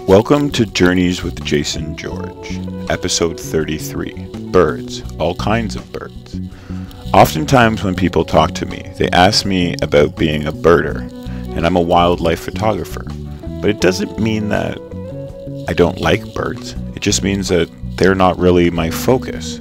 Welcome to Journeys with Jason George, episode 33, Birds, all kinds of birds. Oftentimes when people talk to me, they ask me about being a birder, and I'm a wildlife photographer. But it doesn't mean that I don't like birds, it just means that they're not really my focus.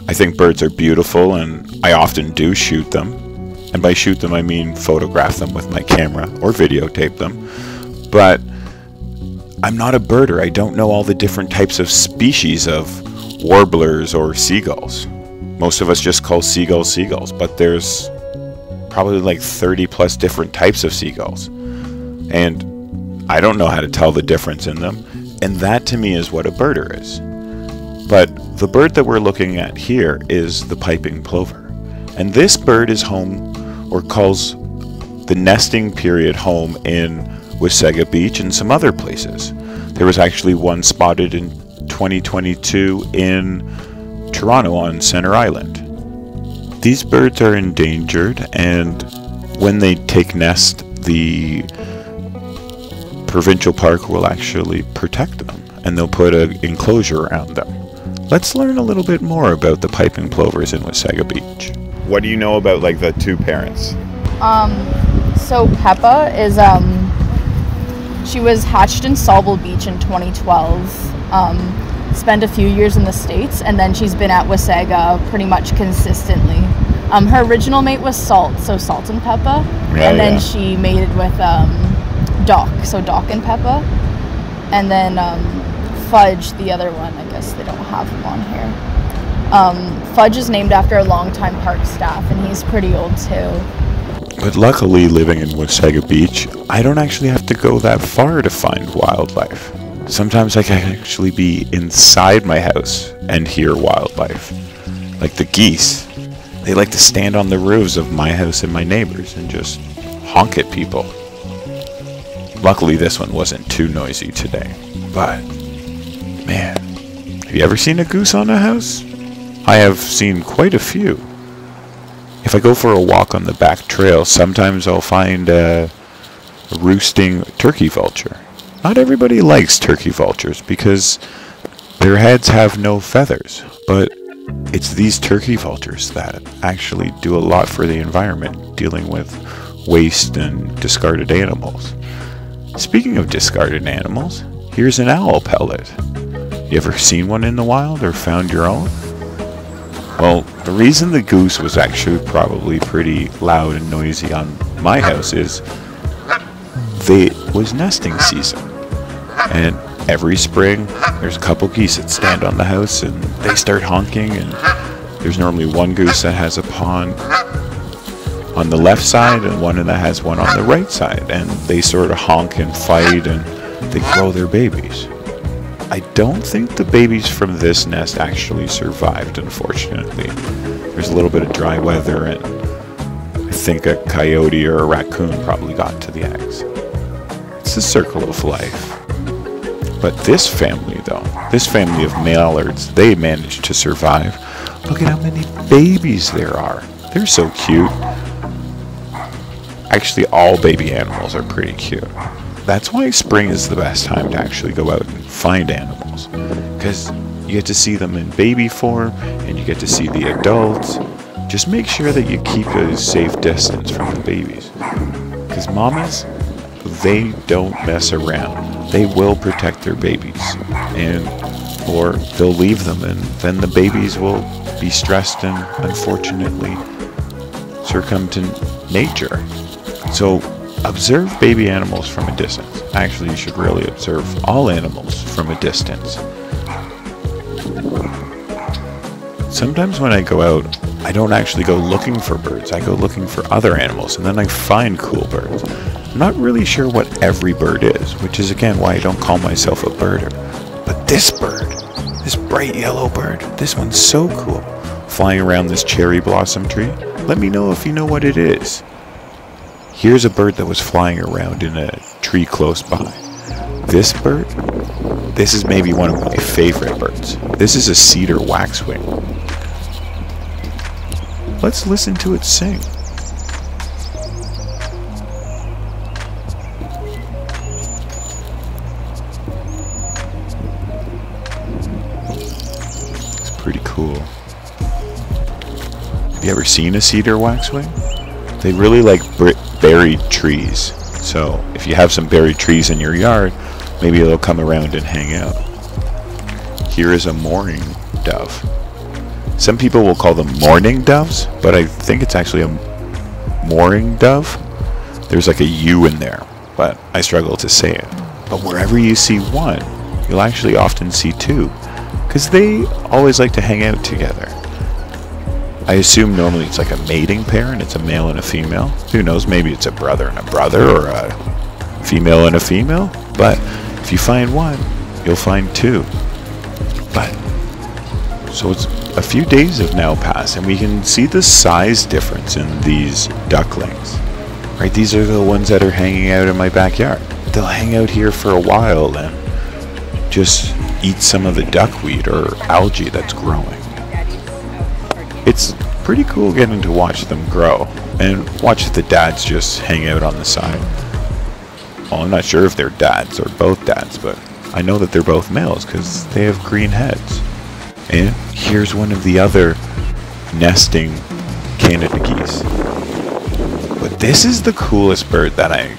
I think birds are beautiful and I often do shoot them, and by shoot them I mean photograph them with my camera or videotape them, but I'm not a birder. I don't know all the different types of species of warblers or seagulls. Most of us just call seagulls seagulls, but there's probably like 30 plus different types of seagulls. And I don't know how to tell the difference in them, and that to me is what a birder is. But the bird that we're looking at here is the piping plover. And this bird is home, or calls the nesting period home in Wasaga Beach and some other places. There was actually one spotted in 2022 in Toronto on Center Island. These birds are endangered, and when they take nest, the provincial park will actually protect them, and they'll put an enclosure around them. Let's learn a little bit more about the piping plovers in Wasaga Beach. What do you know about like the two parents? So Peppa is she was hatched in Sauble Beach in 2012, spent a few years in the States, and then she's been at Wasaga pretty much consistently. Her original mate was Salt, so Salt and Peppa, and then she mated with Doc, so Doc and Peppa, and then Fudge, the other one, I guess they don't have him on here. Fudge is named after a longtime park staff, and he's pretty old too. But luckily, living in Wasaga Beach, I don't actually have to go that far to find wildlife. Sometimes I can actually be inside my house and hear wildlife. Like the geese. They like to stand on the roofs of my house and my neighbors and just honk at people. Luckily, this one wasn't too noisy today. But, man, have you ever seen a goose on a house? I have seen quite a few. If I go for a walk on the back trail, sometimes I'll find a roosting turkey vulture. Not everybody likes turkey vultures because their heads have no feathers, but it's these turkey vultures that actually do a lot for the environment, dealing with waste and discarded animals. Speaking of discarded animals, here's an owl pellet. You ever seen one in the wild or found your own? Well, the reason the goose was actually probably pretty loud and noisy on my house is it was nesting season. And every spring, there's a couple geese that stand on the house and they start honking, and there's normally one goose that has a pond on the left side and one that has one on the right side, and they sort of honk and fight and they grow their babies. I don't think the babies from this nest actually survived, unfortunately. There's a little bit of dry weather, and I think a coyote or a raccoon probably got to the eggs. It's the circle of life. But this family, though, this family of mallards, they managed to survive. Look at how many babies there are. They're so cute. Actually, all baby animals are pretty cute. That's why spring is the best time to actually go out and find animals, because you get to see them in baby form and you get to see the adults. Just make sure that you keep a safe distance from the babies, because mamas, they don't mess around. They will protect their babies, or they'll leave them, and then the babies will be stressed and unfortunately succumb to nature. So observe baby animals from a distance. Actually, you should really observe all animals from a distance. Sometimes when I go out, I don't actually go looking for birds. I go looking for other animals, and then I find cool birds. I'm not really sure what every bird is, which is again why I don't call myself a birder. But this bird, this bright yellow bird, this one's so cool. Flying around this cherry blossom tree. Let me know if you know what it is. Here's a bird that was flying around in a tree close by. This bird, this is maybe one of my favorite birds. This is a Cedar Waxwing. Let's listen to it sing. You ever seen a cedar waxwing? They really like buried trees. So if you have some buried trees in your yard, maybe they'll come around and hang out. Here is a mourning dove. Some people will call them mourning doves, but I think it's actually a mooring dove. There's like a U in there, but I struggle to say it. But wherever you see one, you'll actually often see two, because they always like to hang out together. I assume normally it's like a mating pair and it's a male and a female. Who knows, maybe it's a brother and a brother, or a female and a female. But if you find one, you'll find two. But, so it's a few days have now passed and we can see the size difference in these ducklings. Right, these are the ones that are hanging out in my backyard. They'll hang out here for a while and just eat some of the duckweed or algae that's growing. It's pretty cool getting to watch them grow and watch the dads just hang out on the side. Well, I'm not sure if they're dads or both dads, but I know that they're both males because they have green heads. And here's one of the other nesting Canada geese. But this is the coolest bird that I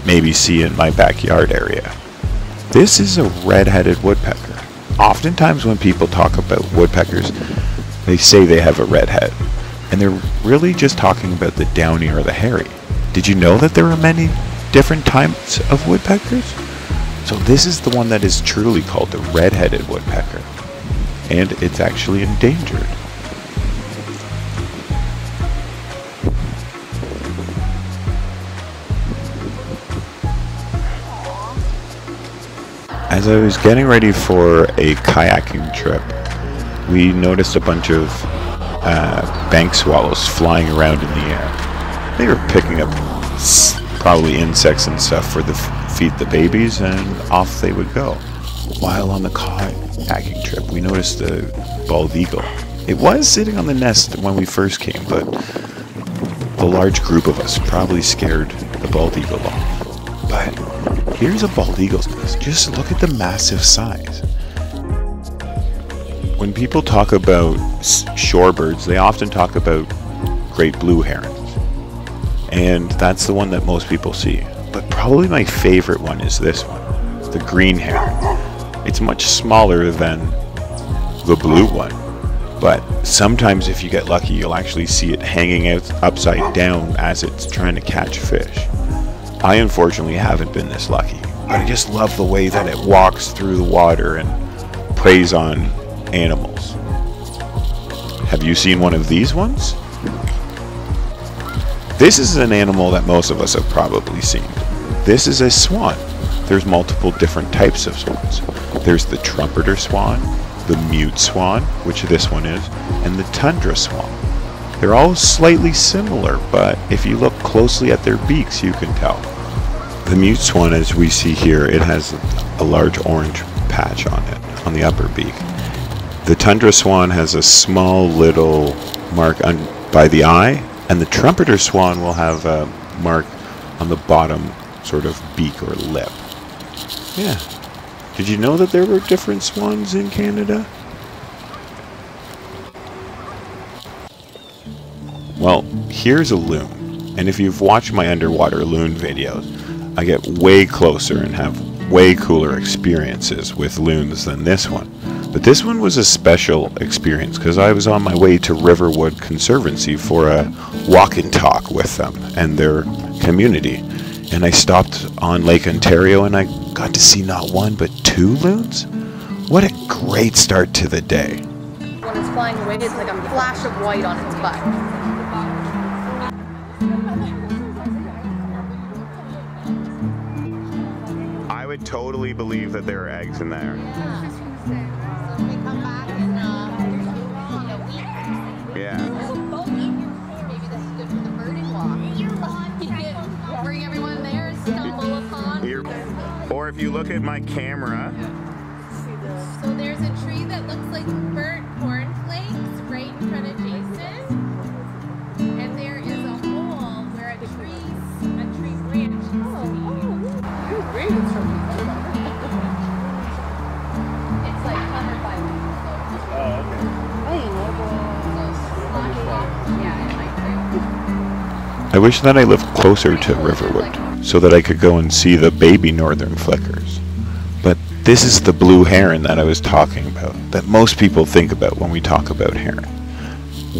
maybe see in my backyard area. This is a red-headed woodpecker. Oftentimes when people talk about woodpeckers, they say they have a red head, and they're really just talking about the downy or the hairy. Did you know that there are many different types of woodpeckers? So this is the one that is truly called the red-headed woodpecker, and it's actually endangered. As I was getting ready for a kayaking trip, we noticed a bunch of bank swallows flying around in the air. They were picking up probably insects and stuff for the feed the babies, and off they would go. While on the kayaking trip, we noticed a bald eagle. It was sitting on the nest when we first came, but the large group of us probably scared the bald eagle off. But here's a bald eagle's nest. Just look at the massive size. When people talk about shorebirds, they often talk about great blue herons, and that's the one that most people see. But probably my favorite one is this one, the green heron. It's much smaller than the blue one, but sometimes if you get lucky, you'll actually see it hanging out upside down as it's trying to catch fish. I unfortunately haven't been this lucky, but I just love the way that it walks through the water and preys on animals. Have you seen one of these ones? This is an animal that most of us have probably seen. This is a swan. There's multiple different types of swans. There's the trumpeter swan, the mute swan, which this one is, and the tundra swan. They're all slightly similar, but if you look closely at their beaks, you can tell. The mute swan, as we see here, it has a large orange patch on it, on the upper beak. The tundra swan has a small little mark by the eye, and the trumpeter swan will have a mark on the bottom sort of beak or lip. Yeah. Did you know that there were different swans in Canada? Well, here's a loon, and if you've watched my underwater loon videos, I get way closer and have way cooler experiences with loons than this one. But this one was a special experience because I was on my way to Riverwood Conservancy for a walk and talk with them and their community. And I stopped on Lake Ontario and I got to see not one but two loons. What a great start to the day. When it's flying away, it's like a flash of white on its butt. I would totally believe that there are eggs in there. Yeah. Maybe this is good for the birding walk. You can bring everyone there, stumble upon. Or if you look at my camera. So there's a tree that looks like burnt cornflakes right in front of Jason. And there is a hole where a tree branch used to be. It's like covered by weeds. Oh, okay. So slide off. I wish that I lived closer to Riverwood, so that I could go and see the baby northern flickers. But this is the blue heron that I was talking about, that most people think about when we talk about heron.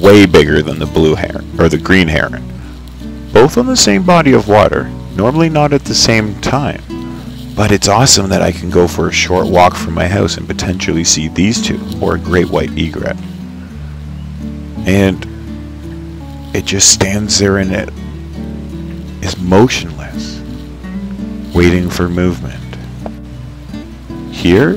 Way bigger than the blue heron, or the green heron. Both on the same body of water, normally not at the same time. But it's awesome that I can go for a short walk from my house and potentially see these two, or a great white egret. And it just stands there and it is motionless, waiting for movement. Here?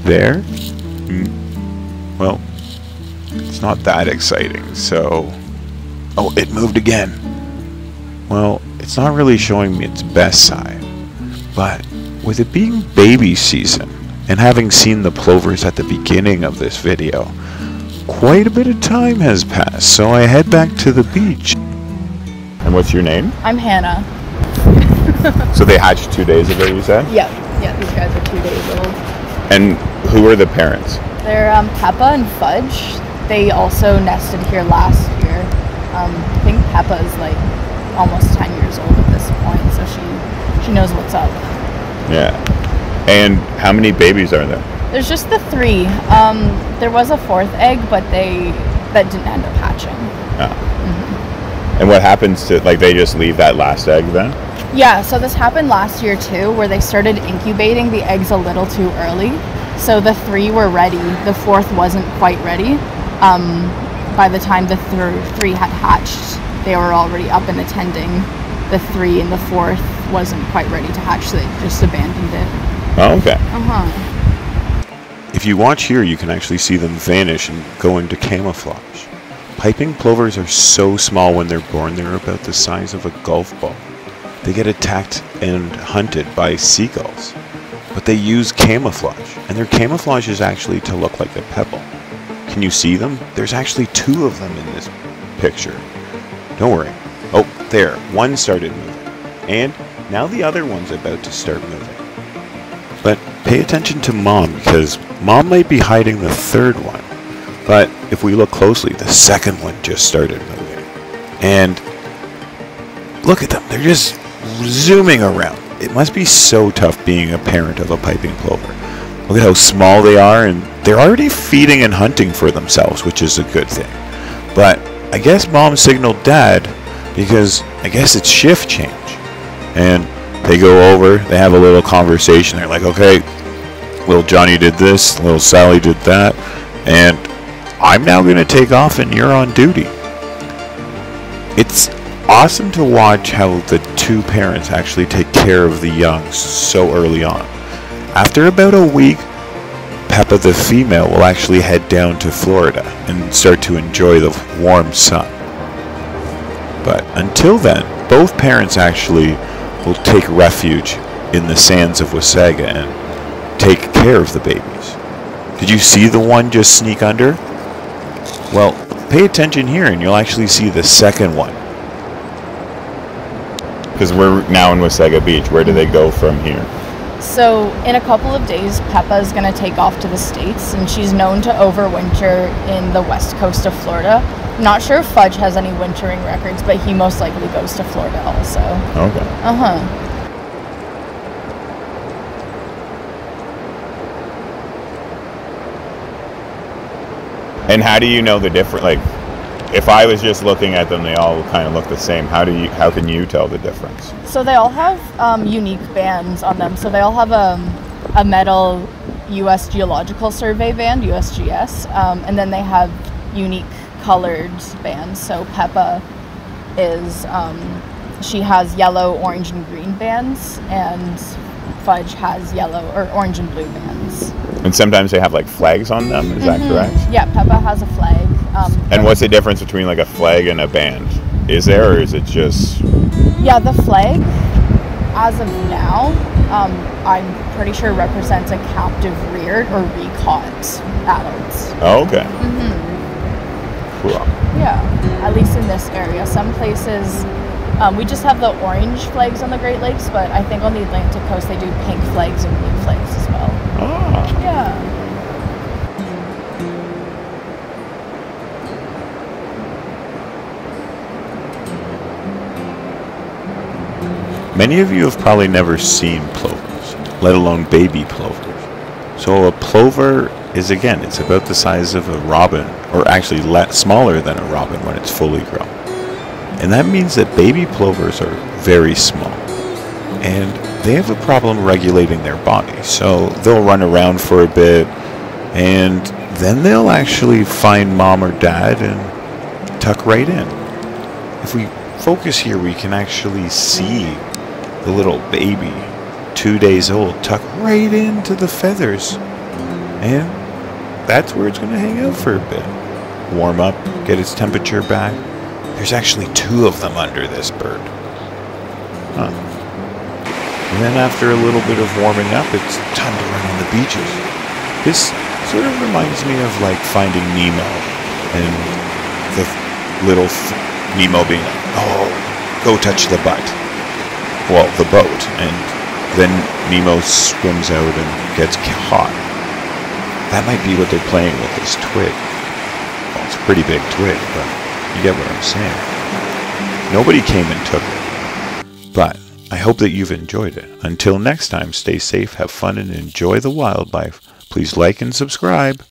There? Well, it's not that exciting, so... Oh, it moved again. Well, it's not really showing me its best side, but with it being baby season, and having seen the plovers at the beginning of this video, quite a bit of time has passed, so I head back to the beach. And what's your name? I'm Hannah. So they hatched 2 days ago, you said? Yeah, these guys are 2 days old. And who are the parents? They're Peppa and Fudge. They also nested here last year. I think Peppa is like almost 10 years old at this point, so she knows what's up. Yeah. And how many babies are there? There's just the 3. There was a 4th egg, but that didn't end up hatching. Oh. And what happens to, like, they just leave that last egg then? Yeah, so this happened last year too, where they started incubating the eggs a little too early. So the 3 were ready. The 4th wasn't quite ready. By the time the 3 had hatched, they were already up and attending the 3, and the 4th wasn't quite ready to hatch, so they just abandoned it. Oh, okay. Uh-huh. If you watch here, you can actually see them vanish and go into camouflage. Piping plovers are so small when they're born, they're about the size of a golf ball. They get attacked and hunted by seagulls, but they use camouflage, and their camouflage is actually to look like a pebble. Can you see them? There's actually 2 of them in this picture. Don't worry. Oh, there. One started moving, and now the other one's about to start moving. But pay attention to Mom, because Mom might be hiding the 3rd one. But if we look closely, the 2nd one just started moving. And look at them. They're just zooming around. It must be so tough being a parent of a piping plover. Look at how small they are, and they're already feeding and hunting for themselves, which is a good thing. But I guess Mom signaled Dad, because I guess it's shift change. And they go over, they have a little conversation. They're like, okay, little Johnny did this, little Sally did that, and I'm now going to take off and you're on duty. It's awesome to watch how the 2 parents actually take care of the young so early on. After about a week, Peppa the female will actually head down to Florida and start to enjoy the warm sun. But until then, both parents actually will take refuge in the sands of Wasaga and take care of the babies. Did you see the one just sneak under? Well, pay attention here and you'll actually see the 2nd one. Because we're now in Wasaga Beach. Where do they go from here? So in a couple of days, Peppa is going to take off to the States, and she's known to overwinter in the west coast of Florida. Not sure if Fudge has any wintering records, but he most likely goes to Florida also. Okay. Uh-huh. And how do you know the difference? Like, if I was just looking at them, they all kind of look the same. How can you tell the difference? So they all have unique bands on them. So they all have a metal U.S. Geological Survey band, USGS, and then they have unique colored bands. So Peppa is, she has yellow, orange, and green bands, and Fudge has yellow or orange and blue bands. And sometimes they have like flags on them, is that correct? Yeah, Peppa has a flag. And what's the difference between like a flag and a band? Is there, or is it just... Yeah, the flag, as of now, I'm pretty sure represents a captive reared or recaught adults. Oh, okay. Cool. Yeah, at least in this area. Some places, we just have the orange flags on the Great Lakes, but I think on the Atlantic coast they do pink flags and blue flags as well. Ah. Yeah. Many of you have probably never seen plovers, let alone baby plovers. So a plover is, again, it's about the size of a robin, or actually smaller than a robin when it's fully grown. And that means that baby plovers are very small. And they have a problem regulating their body. So they'll run around for a bit, and then they'll actually find mom or dad and tuck right in. If we focus here, we can actually see the little baby, 2 days old, tuck right into the feathers. And that's where it's going to hang out for a bit. Warm up, get its temperature back. There's actually 2 of them under this bird. Huh. And then after a little bit of warming up, it's time to run on the beaches. This sort of reminds me of like Finding Nemo, and the little Nemo being like, oh, go touch the butt. Well, the boat. And then Nemo swims out and gets caught. That might be what they're playing with, this twig. Well, it's a pretty big twig, but you get what I'm saying. Nobody came and took it. But I hope that you've enjoyed it. Until next time, stay safe, have fun, and enjoy the wildlife. Please like and subscribe.